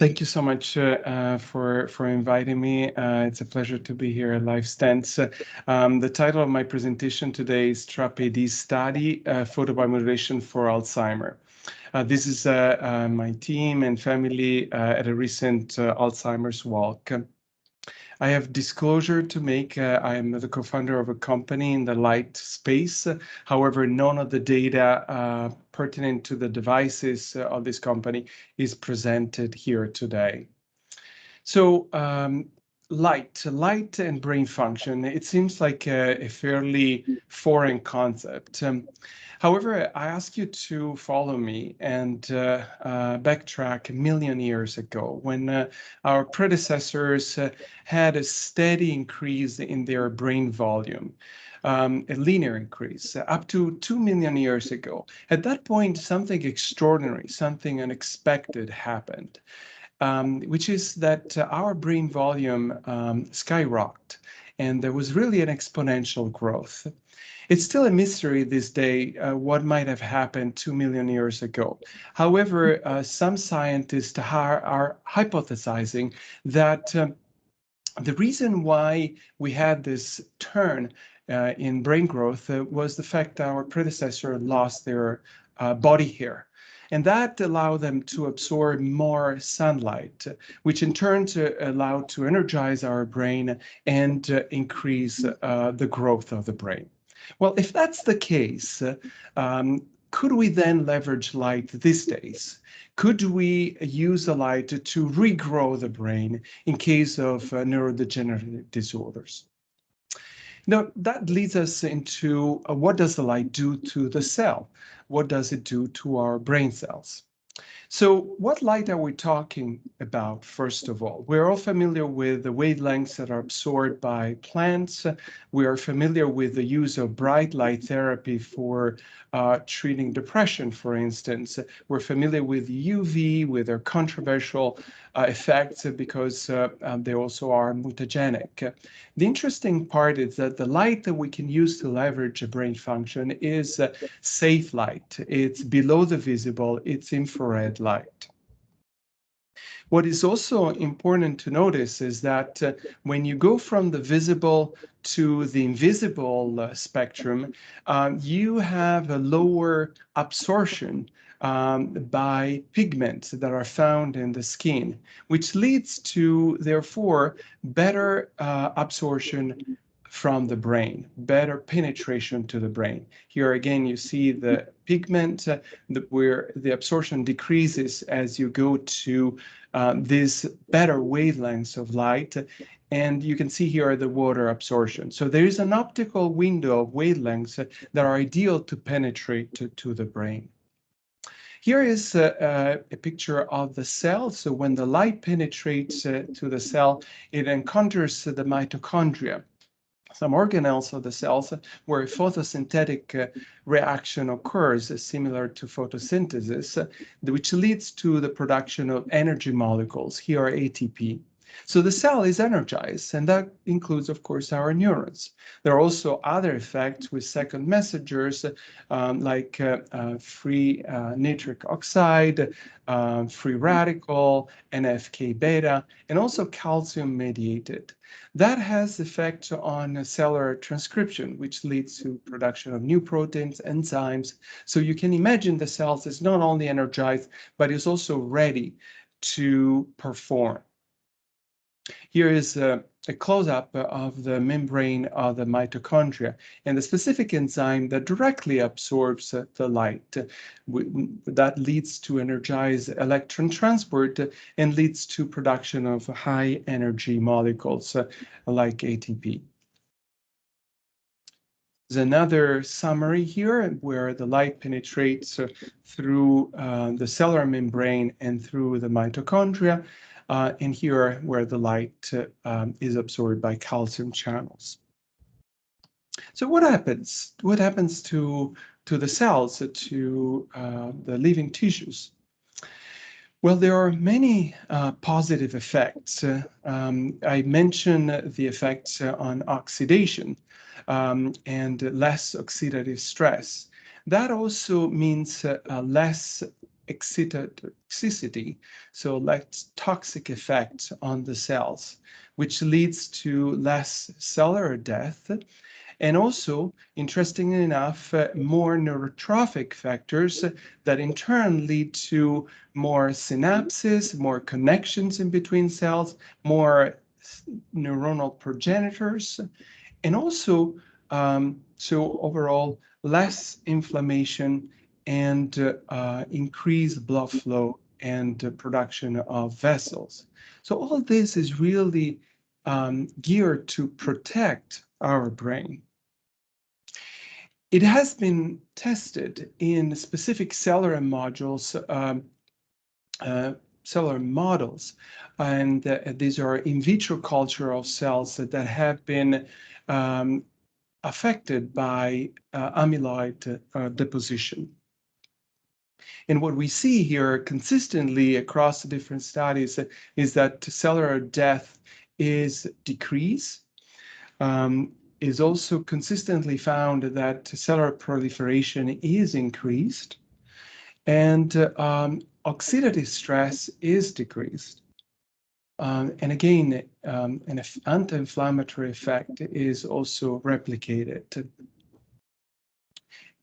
Thank you so much for inviting me. It's a pleasure to be here at LifeStance. The title of my presentation today is TRAPAD Study, Photobiomodulation for Alzheimer. This is my team and family at a recent Alzheimer's walk. I have disclosure to make. I am the co-founder of a company in the light space. However, none of the data pertinent to the devices of this company is presented here today. So light and brain function, it seems like a fairly foreign concept. However, I ask you to follow me and backtrack a million years ago when our predecessors had a steady increase in their brain volume. A linear increase up to 2 million years ago. At that point, something extraordinary, something unexpected happened. Which is that our brain volume skyrocketed, and there was really an exponential growth. It's still a mystery this day what might have happened 2 million years ago. However, some scientists are hypothesizing that the reason why we had this turn in brain growth was the fact that our predecessor lost their body hair. And that allowed them to absorb more sunlight, which in turn allowed to energize our brain and increase the growth of the brain. Well, if that's the case, could we then leverage light these days? Could we use the light to regrow the brain in case of neurodegenerative disorders? Now, that leads us into what does the light do to the cell? What does it do to our brain cells? So what light are we talking about, first of all? We're all familiar with the wavelengths that are absorbed by plants. We are familiar with the use of bright light therapy for treating depression, for instance. We're familiar with UV, with their controversial effects because they also are mutagenic. The interesting part is that the light that we can use to leverage a brain function is safe light. It's below the visible, it's infrared light. What is also important to notice is that when you go from the visible to the invisible spectrum, you have a lower absorption by pigments that are found in the skin, which leads to, therefore, better absorption from the brain, better penetration to the brain. Here again, you see the pigment where the absorption decreases as you go to these better wavelengths of light. And you can see here the water absorption. So there is an optical window of wavelengths that are ideal to penetrate to the brain. Here is a picture of the cell. So when the light penetrates to the cell, it encounters the mitochondria, some organelles of the cells where a photosynthetic reaction occurs, similar to photosynthesis, which leads to the production of energy molecules, here ATP. So the cell is energized, and that includes, of course, our neurons. There are also other effects with second messengers like free nitric oxide, free radical, NFK beta, and also calcium mediated. That has effect on cellular transcription, which leads to production of new proteins, enzymes. So you can imagine the cells is not only energized, but is also ready to perform. Here is a close-up of the membrane of the mitochondria and the specific enzyme that directly absorbs the light. That leads to energized electron transport and leads to production of high energy molecules like ATP. There's another summary here where the light penetrates through the cellular membrane and through the mitochondria. And here where the light is absorbed by calcium channels. So what happens? What happens to the cells, to the living tissues? Well, there are many positive effects. I mentioned the effects on oxidation and less oxidative stress. That also means less excitatoxicity, so less toxic effects on the cells, which leads to less cellular death. And also, interestingly enough, more neurotrophic factors that in turn lead to more synapses, more connections in between cells, more neuronal progenitors, and also, so overall, less inflammation and increased blood flow and production of vessels. So all this is really geared to protect our brain. It has been tested in specific cellular modules, cellular models, and these are in vitro culture of cells that have been affected by amyloid deposition. And what we see here consistently across the different studies is that cellular death is decreased. Is also consistently found that cellular proliferation is increased, and oxidative stress is decreased. And again, an anti-inflammatory effect is also replicated,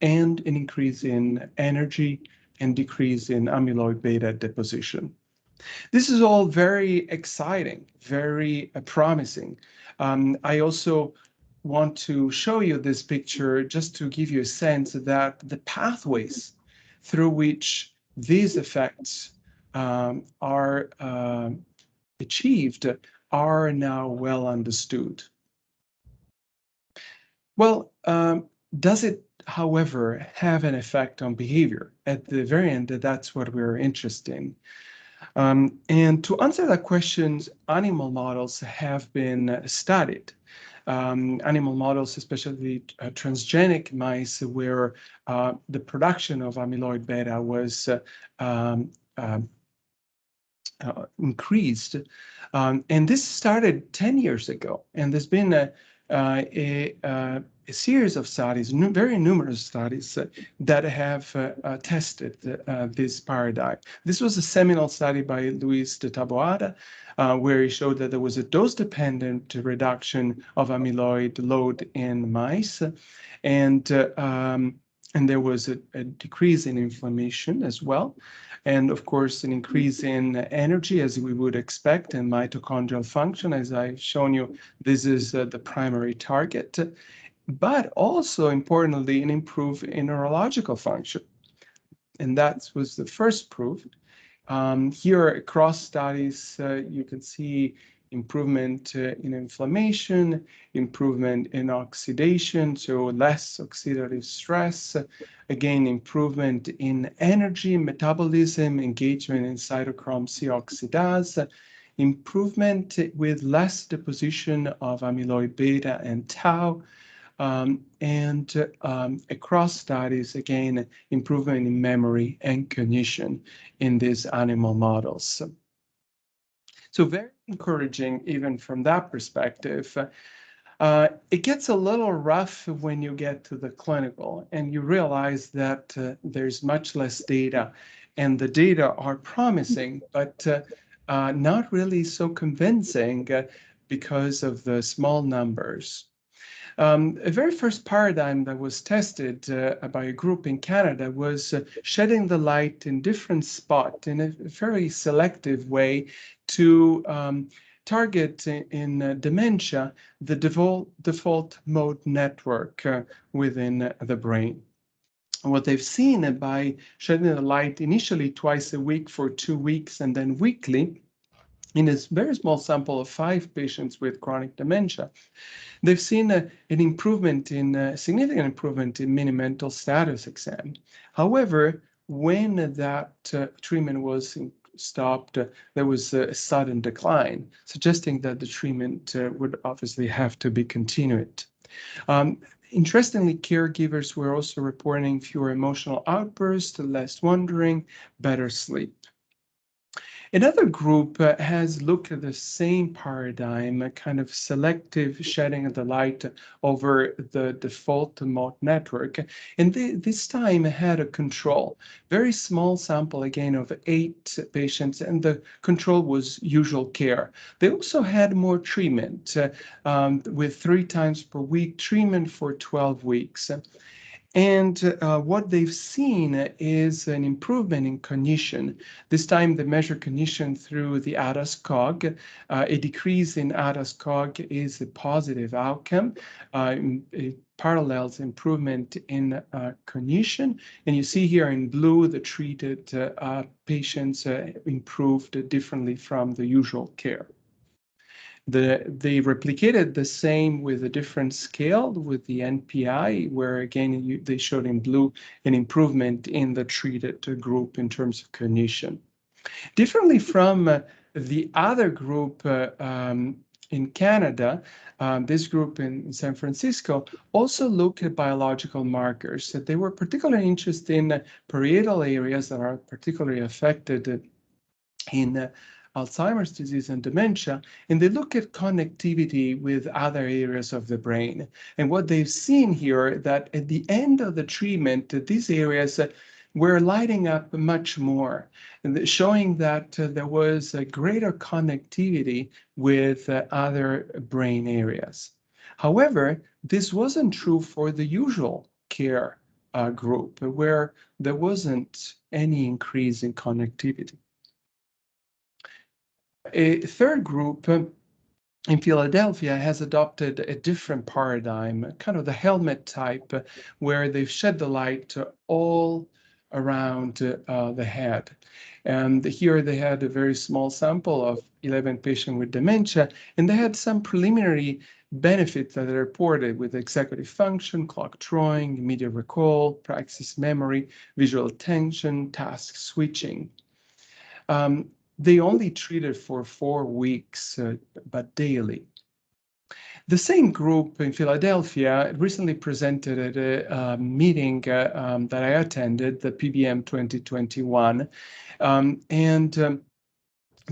and an increase in energy and decrease in amyloid beta deposition. This is all very exciting, very promising. I also want to show you this picture just to give you a sense that the pathways through which these effects are achieved are now well understood. Well, does it, however, have an effect on behavior? At the very end, that's what we're interested in. And to answer that question, animal models have been studied. Animal models, especially transgenic mice, where the production of amyloid beta was increased. And this started 10 years ago. And there's been a series of studies, very numerous studies that have tested this paradigm. This was a seminal study by Luis de Taboada, where he showed that there was a dose-dependent reduction of amyloid load in mice, and there was a decrease in inflammation as well. And of course, an increase in energy, as we would expect, and mitochondrial function. As I've shown you, this is the primary target, but also importantly, an improvement in neurological function. And that was the first proof. Here across studies, you can see improvement in inflammation, improvement in oxidation, so less oxidative stress, again, improvement in energy, metabolism, engagement in cytochrome C oxidase, improvement with less deposition of amyloid beta and tau, and across studies, again, improvement in memory and cognition in these animal models. So very encouraging, even from that perspective. It gets a little rough when you get to the clinical and you realize that there's much less data, and the data are promising, but not really so convincing because of the small numbers. A very first paradigm that was tested by a group in Canada was shedding the light in different spots in a very selective way to target in dementia the default mode network within the brain. What they've seen by shedding the light initially twice a week for 2 weeks and then weekly in a very small sample of 5 patients with chronic dementia, they've seen an improvement in significant improvement in mini mental status exam. However, when that treatment was stopped, there was a sudden decline, suggesting that the treatment would obviously have to be continued. Interestingly, caregivers were also reporting fewer emotional outbursts, less wandering, better sleep. Another group has looked at the same paradigm, a kind of selective shedding of the light over the default mode network. And this time had a control, very small sample again of 8 patients, and the control was usual care. They also had more treatment with 3 times per week treatment for 12 weeks. And what they've seen is an improvement in cognition. This time they measure cognition through the ADAS-Cog. A decrease in ADAS-Cog is a positive outcome. It parallels improvement in cognition. And you see here in blue, the treated patients improved differently from the usual care. They replicated the same with a different scale with the NPI, where again, they showed in blue an improvement in the treated group in terms of cognition. Differently from the other group in Canada, this group in San Francisco also looked at biological markers. They were particularly interested in parietal areas that are particularly affected in Alzheimer's disease and dementia, and they look at connectivity with other areas of the brain. And what they've seen here that at the end of the treatment, these areas were lighting up much more, and showing that there was a greater connectivity with other brain areas. However, this wasn't true for the usual care group, where there wasn't any increase in connectivity. A third group in Philadelphia has adopted a different paradigm, kind of the helmet type, where they've shed the light all around the head. And here they had a very small sample of 11 patients with dementia, and they had some preliminary benefits that are reported with executive function, clock drawing, immediate recall, praxis memory, visual attention, task switching. They only treated for 4 weeks, but daily. The same group in Philadelphia recently presented at a meeting that I attended, the PBM 2021, and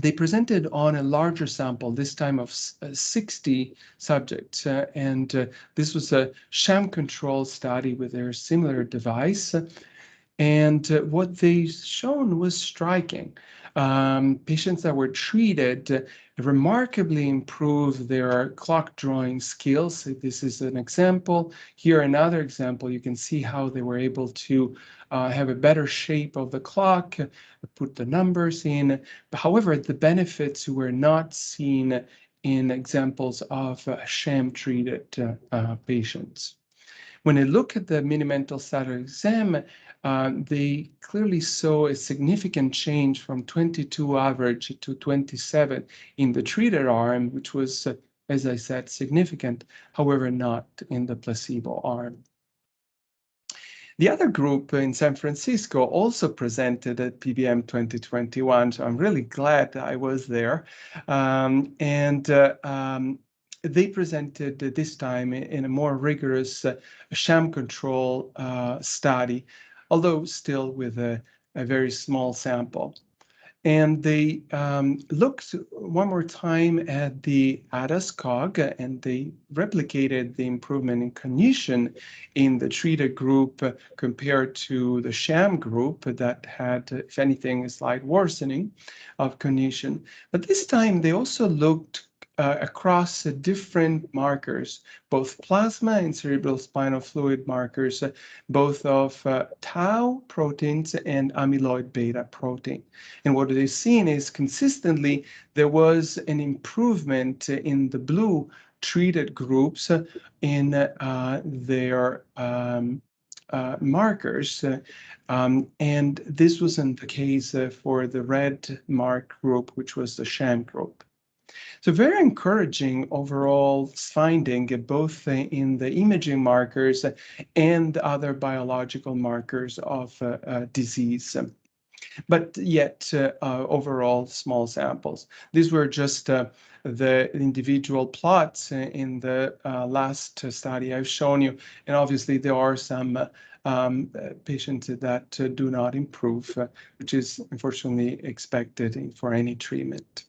they presented on a larger sample, this time of 60 subjects, and this was a sham control study with a similar device. And what they shown was striking. Patients that were treated remarkably improved their clock drawing skills. This is an example. Here, another example, you can see how they were able to have a better shape of the clock, put the numbers in. However, the benefits were not seen in examples of sham-treated patients. When I look at the mini-mental status exam, they clearly saw a significant change from 22 average to 27 in the treated arm, which was, as I said, significant, however, not in the placebo arm. The other group in San Francisco also presented at PBM 2021, so I'm really glad I was there. They presented this time in a more rigorous sham control study, although still with a very small sample. And they looked one more time at the ADAS-Cog, and they replicated the improvement in cognition in the treated group compared to the sham group that had, if anything, a slight worsening of cognition. But this time they also looked across different markers, both plasma and cerebrospinal fluid markers, both of tau proteins and amyloid beta protein. And what they've seen is consistently there was an improvement in the blue treated groups in their markers. And this wasn't the case for the red mark group, which was the sham group. So very encouraging overall finding both in the imaging markers and other biological markers of disease. But yet overall small samples. These were just the individual plots in the last study I've shown you. And obviously there are some patients that do not improve, which is unfortunately expected for any treatment.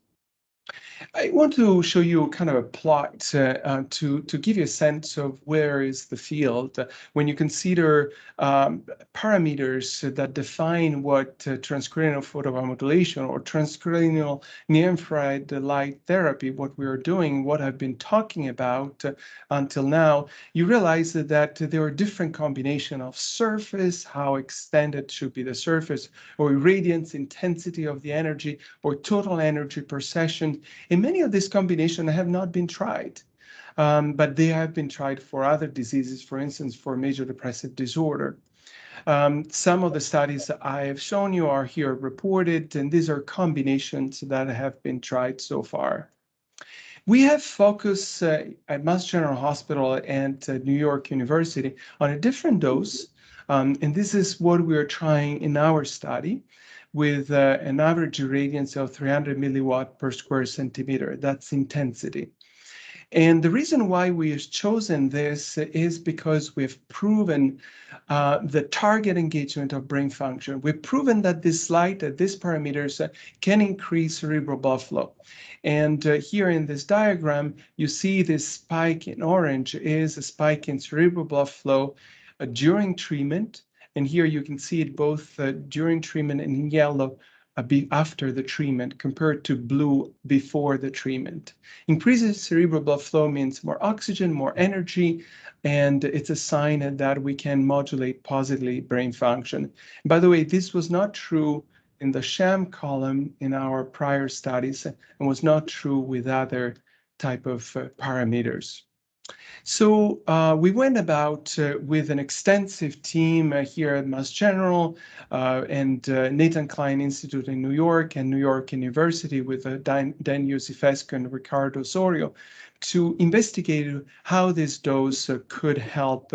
I want to show you kind of a plot to give you a sense of where is the field when you consider parameters that define what transcranial photobiomodulation or transcranial near-infrared light therapy, what we are doing, what I've been talking about until now. You realize that there are different combinations of surface, how extended should be the surface, or irradiance, intensity of the energy, or total energy per session. And many of these combinations have not been tried, but they have been tried for other diseases, for instance, for major depressive disorder. Some of the studies that I have shown you are here reported, and these are combinations that have been tried so far. We have focused at Mass General Hospital and New York University on a different dose, and this is what we are trying in our study with an average irradiance of 300 milliwatt per square centimeter. That's intensity. And the reason why we have chosen this is because we've proven the target engagement of brain function. We've proven that this light at these parameters can increase cerebral blood flow. And here in this diagram, you see this spike in orange is a spike in cerebral blood flow during treatment. And here you can see it both during treatment and in yellow after the treatment compared to blue before the treatment. Increases cerebral blood flow means more oxygen, more energy, and it's a sign that we can modulate positively brain function. And by the way, this was not true in the sham column in our prior studies and was not true with other type of parameters. So we went about with an extensive team here at Mass General and Nathan Klein Institute in New York and New York University with Dan Yosifescu and Ricardo Osorio to investigate how this dose could help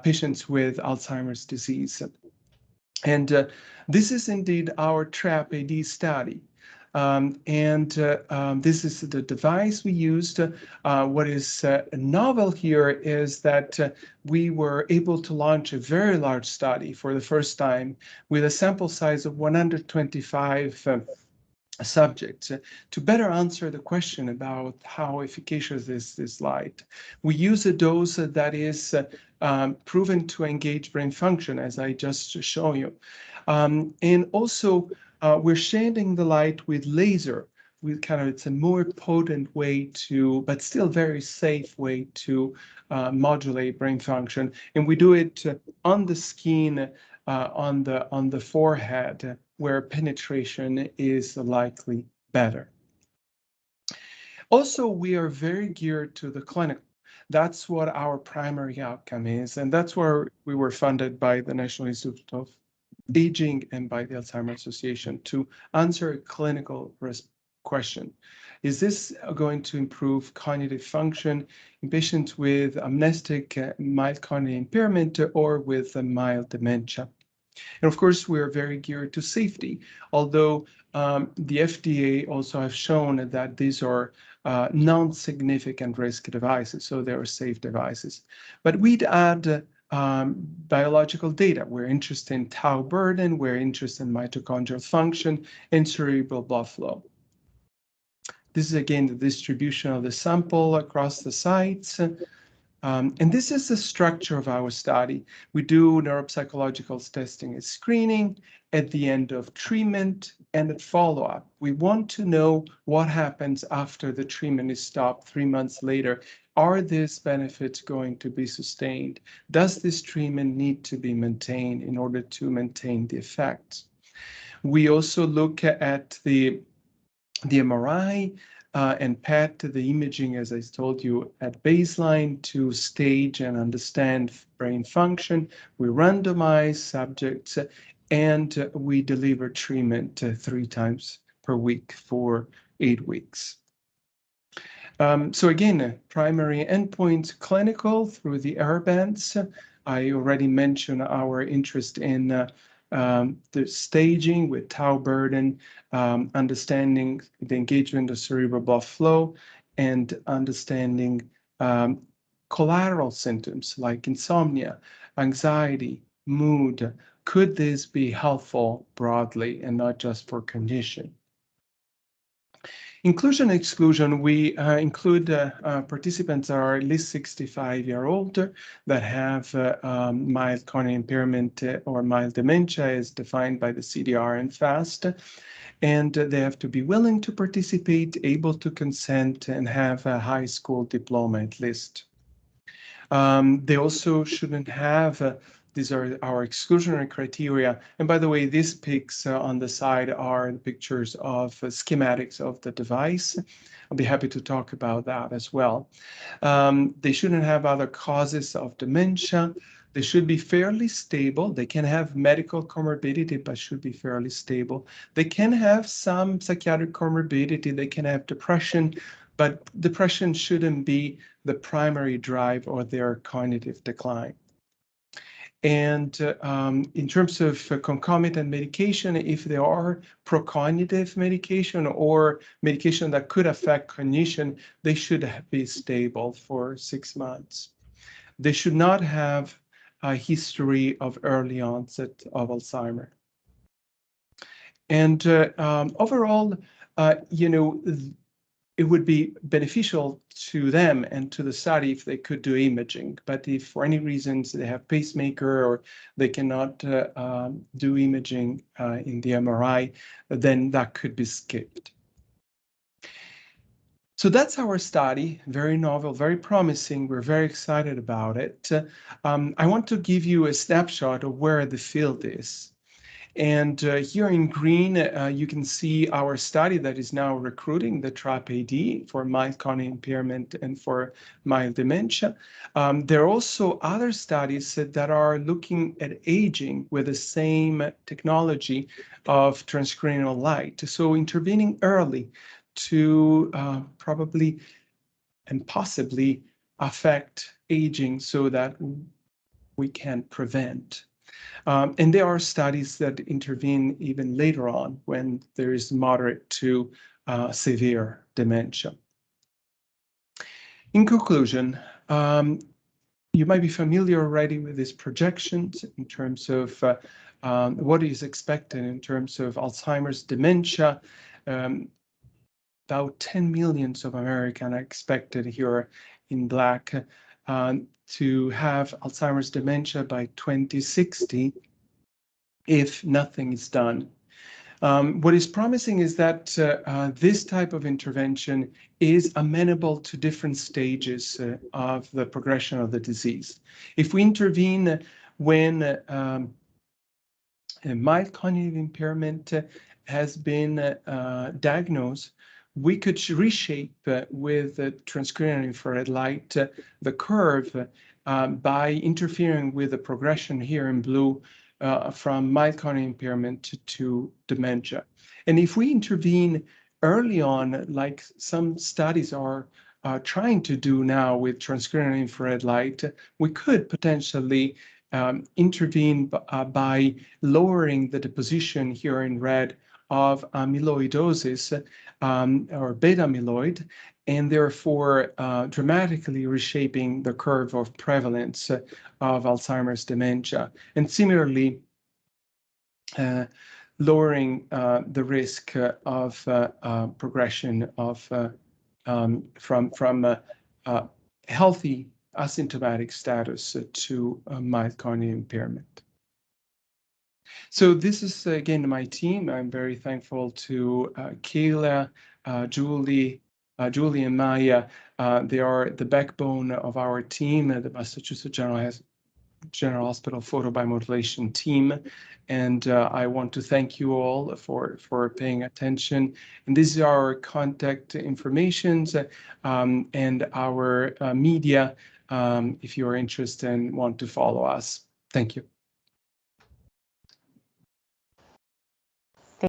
patients with Alzheimer's disease. And this is indeed our TRAP-AD study. This is the device we used. What is novel here is that we were able to launch a very large study for the first time with a sample size of 125 subjects to better answer the question about how efficacious is this light. We use a dose that is proven to engage brain function, as I just showed you. And also, we're shading the light with laser. It's a more potent way to, but still very safe way to modulate brain function. And we do it on the skin, on the forehead, where penetration is likely better. Also, we are very geared to the clinical. That's what our primary outcome is, and that's where we were funded by the National Institute of Aging and by the Alzheimer's Association to answer a clinical question. Is this going to improve cognitive function in patients with amnestic mild cognitive impairment or with mild dementia? And of course, we are very geared to safety, although the FDA also have shown that these are non-significant risk devices, so they are safe devices. But we'd add biological data. We're interested in tau burden, we're interested in mitochondrial function, and cerebral blood flow. This is again the distribution of the sample across the sites. And this is the structure of our study. We do neuropsychological testing and screening at the end of treatment and at follow-up. We want to know what happens after the treatment is stopped 3 months later. Are these benefits going to be sustained? Does this treatment need to be maintained in order to maintain the effects? We also look at the MRI and PET, the imaging, as I told you, at baseline to stage and understand brain function. We randomize subjects and we deliver treatment 3 times per week for 8 weeks. So again, primary endpoint clinical through the error bands. I already mentioned our interest in the staging with tau burden, understanding the engagement of cerebral blood flow, and understanding collateral symptoms like insomnia, anxiety, mood. Could this be helpful broadly and not just for cognition? Inclusion and exclusion, we include participants that are at least 65-year-old that have mild cognitive impairment or mild dementia as defined by the CDR and FAST. And they have to be willing to participate, able to consent, and have a high school diploma at least. They also shouldn't have, these are our exclusionary criteria. And by the way, these pics on the side are pictures of schematics of the device. I'll be happy to talk about that as well. They shouldn't have other causes of dementia. They should be fairly stable. They can have medical comorbidity, but should be fairly stable. They can have some psychiatric comorbidity. They can have depression, but depression shouldn't be the primary drive or their cognitive decline. And in terms of concomitant medication, if there are procognitive medication or medication that could affect cognition, they should be stable for 6 months. They should not have a history of early onset of Alzheimer. And overall, it would be beneficial to them and to the study if they could do imaging. But if for any reasons they have pacemaker or they cannot do imaging in the MRI, then that could be skipped. So that's our study, very novel, very promising. We're very excited about it. I want to give you a snapshot of where the field is. And here in green, you can see our study that is now recruiting the TRAPPE-AD for mild cognitive impairment and for mild dementia. There are also other studies that are looking at aging with the same technology of transcranial light. So intervening early to probably and possibly affect aging so that we can prevent. And there are studies that intervene even later on when there is moderate to severe dementia. In conclusion, you might be familiar already with these projections in terms of what is expected in terms of Alzheimer's dementia. About 10 million of Americans are expected here in black to have Alzheimer's dementia by 2060 if nothing is done. What is promising is that this type of intervention is amenable to different stages of the progression of the disease. If we intervene when a mild cognitive impairment has been diagnosed, we could reshape with transcranial infrared light the curve by interfering with the progression here in blue from mild cognitive impairment to dementia. And if we intervene early on, like some studies are trying to do now with transcranial infrared light, we could potentially intervene by lowering the deposition here in red of amyloidosis or beta amyloid, and therefore dramatically reshaping the curve of prevalence of Alzheimer's dementia. And similarly, lowering the risk of progression of from healthy asymptomatic status to mild cognitive impairment. So this is, again, my team. I'm very thankful to Kayla, Julie and Maya. They are the backbone of our team, the Massachusetts General Hospital Photobiomodulation team. And I want to thank you all for paying attention. And this is our contact informations and our media if you are interested and want to follow us. Thank you.